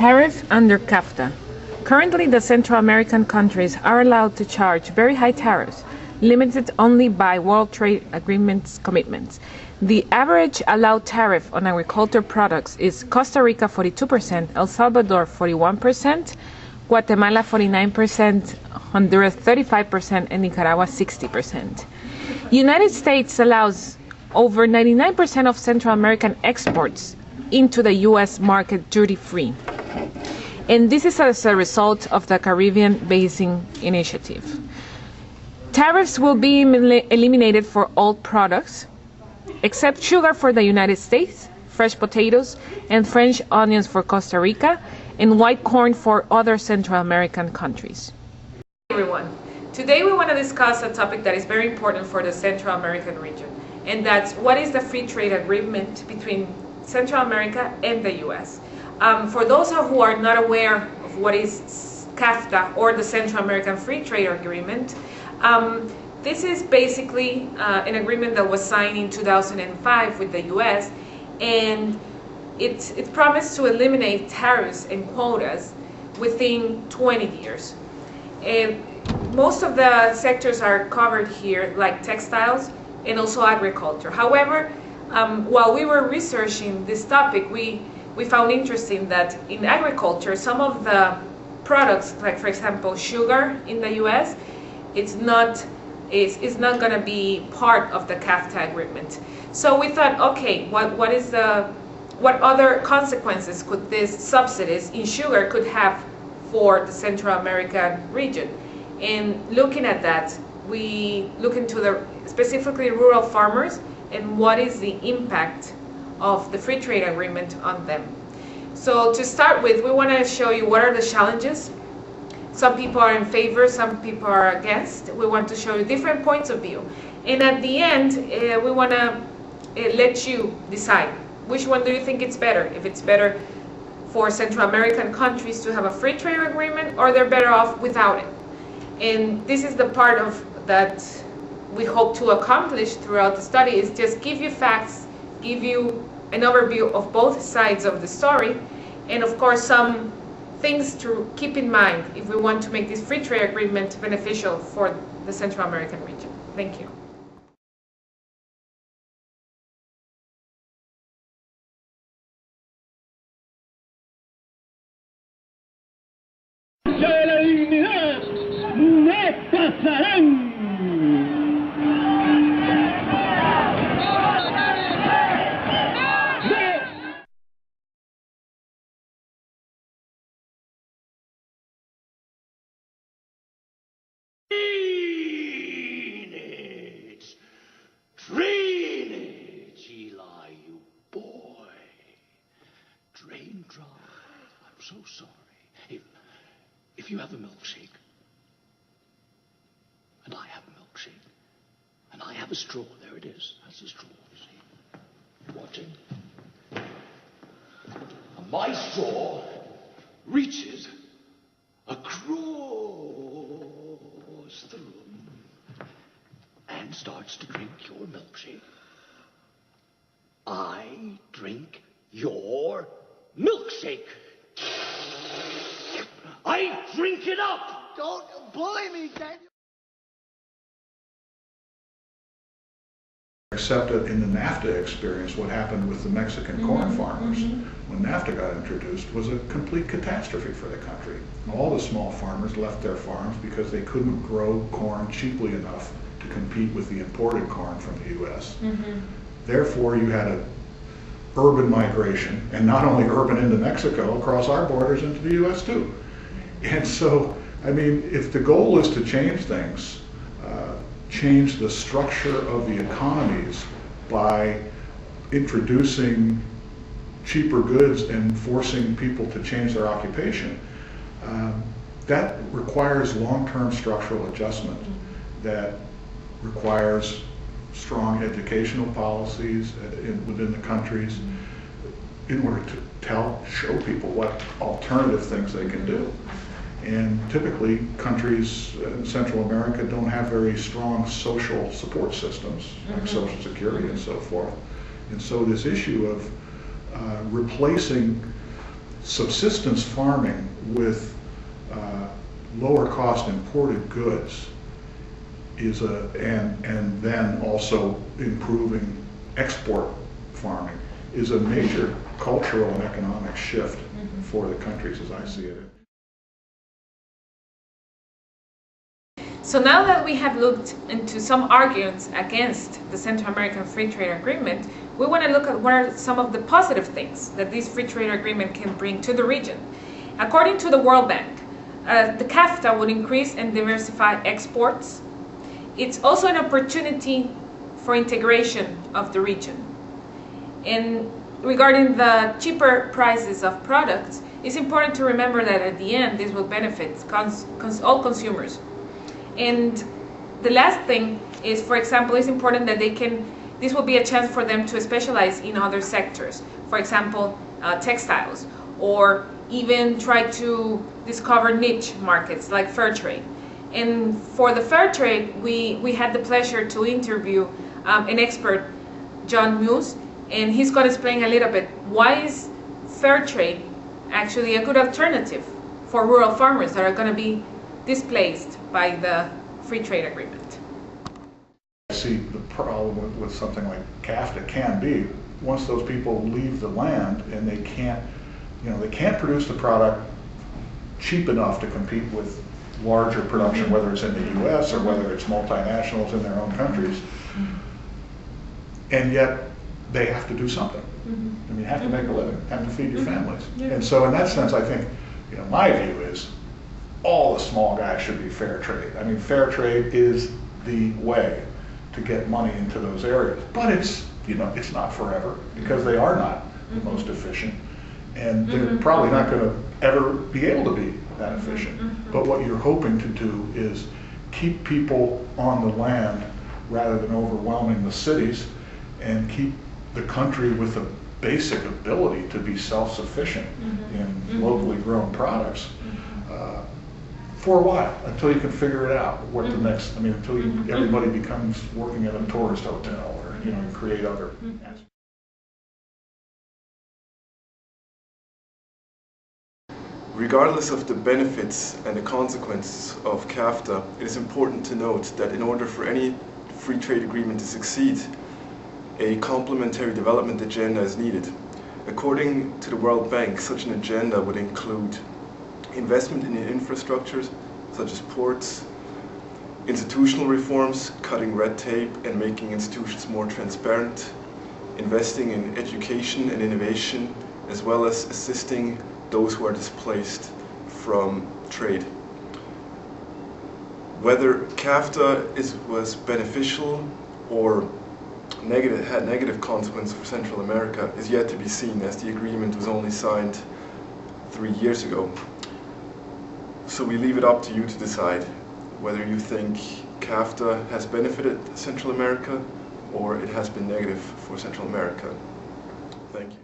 Tariff under CAFTA. Currently, the Central American countries are allowed to charge very high tariffs, limited only by World Trade Agreement's commitments. The average allowed tariff on agricultural products is Costa Rica 42%, El Salvador 41%, Guatemala 49%, Honduras 35%, and Nicaragua 60%. United States allows over 99% of Central American exports into the U.S. market duty-free. And this is as a result of the Caribbean Basin Initiative. Tariffs will be eliminated for all products, except sugar for the United States, fresh potatoes, and French onions for Costa Rica, and white corn for other Central American countries. Hey everyone, today we want to discuss a topic that is very important for the Central American region, and that's what is the free trade agreement between Central America and the U.S. For those who are not aware of what is CAFTA or the Central American Free Trade Agreement, this is basically an agreement that was signed in 2005 with the U.S. and it promised to eliminate tariffs and quotas within 20 years. Most of the sectors are covered here, like textiles and also agriculture. However, while we were researching this topic, we found interesting that in agriculture, some of the products, like for example sugar in the U.S., it's not going to be part of the CAFTA agreement. So we thought, okay, what other consequences could these subsidies in sugar could have for the Central American region? And looking at that, we look into the specifically rural farmers and what is the impact of the free trade agreement on them. So to start with, we want to show you what are the challenges. Some people are in favor, some people are against. We want to show you different points of view. And at the end, we want to let you decide which one do you think it's better. If it's better for Central American countries to have a free trade agreement, or they're better off without it. And this is the part of that we hope to accomplish throughout the study, is just give you facts, give you an overview of both sides of the story, and of course some things to keep in mind if we want to make this free trade agreement beneficial for the Central American region. Thank you. Drainage, Eli, you boy. Drain dry. I'm so sorry. If you have a milkshake, and I have a milkshake, and I have a straw, there it is. That's a straw, you see. Watching. And my straw reaches across the room and starts to drink your milkshake. I drink your milkshake. I drink it up. Don't bully me, Daniel. Accepted in the NAFTA experience what happened with the Mexican corn farmers when NAFTA got introduced was a complete catastrophe for the country. All the small farmers left their farms because they couldn't grow corn cheaply enough to compete with the imported corn from the U.S. Therefore, you had an urban migration, and not only urban into Mexico, across our borders into the U.S. too. And so, I mean, if the goal is to change things, change the structure of the economies by introducing cheaper goods and forcing people to change their occupation, that requires long-term structural adjustment. That requires strong educational policies within the countries in order to show people what alternative things they can do. And typically, countries in Central America don't have very strong social support systems, like Social Security and so forth. And so this issue of replacing subsistence farming with lower cost imported goods is and then also improving export farming is a major cultural and economic shift for the countries as I see it. So now that we have looked into some arguments against the Central American Free Trade Agreement, we want to look at what are some of the positive things that this free trade agreement can bring to the region. According to the World Bank, the CAFTA would increase and diversify exports. It's also an opportunity for integration of the region. And regarding the cheaper prices of products, it's important to remember that at the end this will benefit all consumers. And the last thing is, for example, it's important that this will be a chance for them to specialize in other sectors. For example, textiles, or even try to discover niche markets like fair trade. And for the fair trade, we had the pleasure to interview an expert, John Muse, and he's going to explain a little bit why is fair trade actually a good alternative for rural farmers that are going to be displaced by the free trade agreement. I see the problem with something like CAFTA can be once those people leave the land and they can't produce the product cheap enough to compete with larger production, whether it's in the US or whether it's multinationals in their own countries, and yet they have to do something. I mean, you have to make a living, have to feed your families. And so in that sense, I think, my view is all the small guys should be fair trade. I mean, fair trade is the way to get money into those areas. But it's not forever, because they are not the most efficient. And they're probably not going to ever be able to be that efficient. But what you're hoping to do is keep people on the land rather than overwhelming the cities, and keep the country with a basic ability to be self-sufficient in locally grown products for a while, until you can figure it out what the next, until everybody becomes working at a tourist hotel, or create other aspects. Regardless of the benefits and the consequences of CAFTA, it is important to note that in order for any free trade agreement to succeed, a complementary development agenda is needed. According to the World Bank, such an agenda would include investment in infrastructures such as ports, institutional reforms, cutting red tape and making institutions more transparent, investing in education and innovation, as well as assisting those who are displaced from trade. Whether CAFTA was beneficial or had negative consequences for Central America is yet to be seen, as the agreement was only signed 3 years ago. So we leave it up to you to decide whether you think CAFTA has benefited Central America or it has been negative for Central America. Thank you.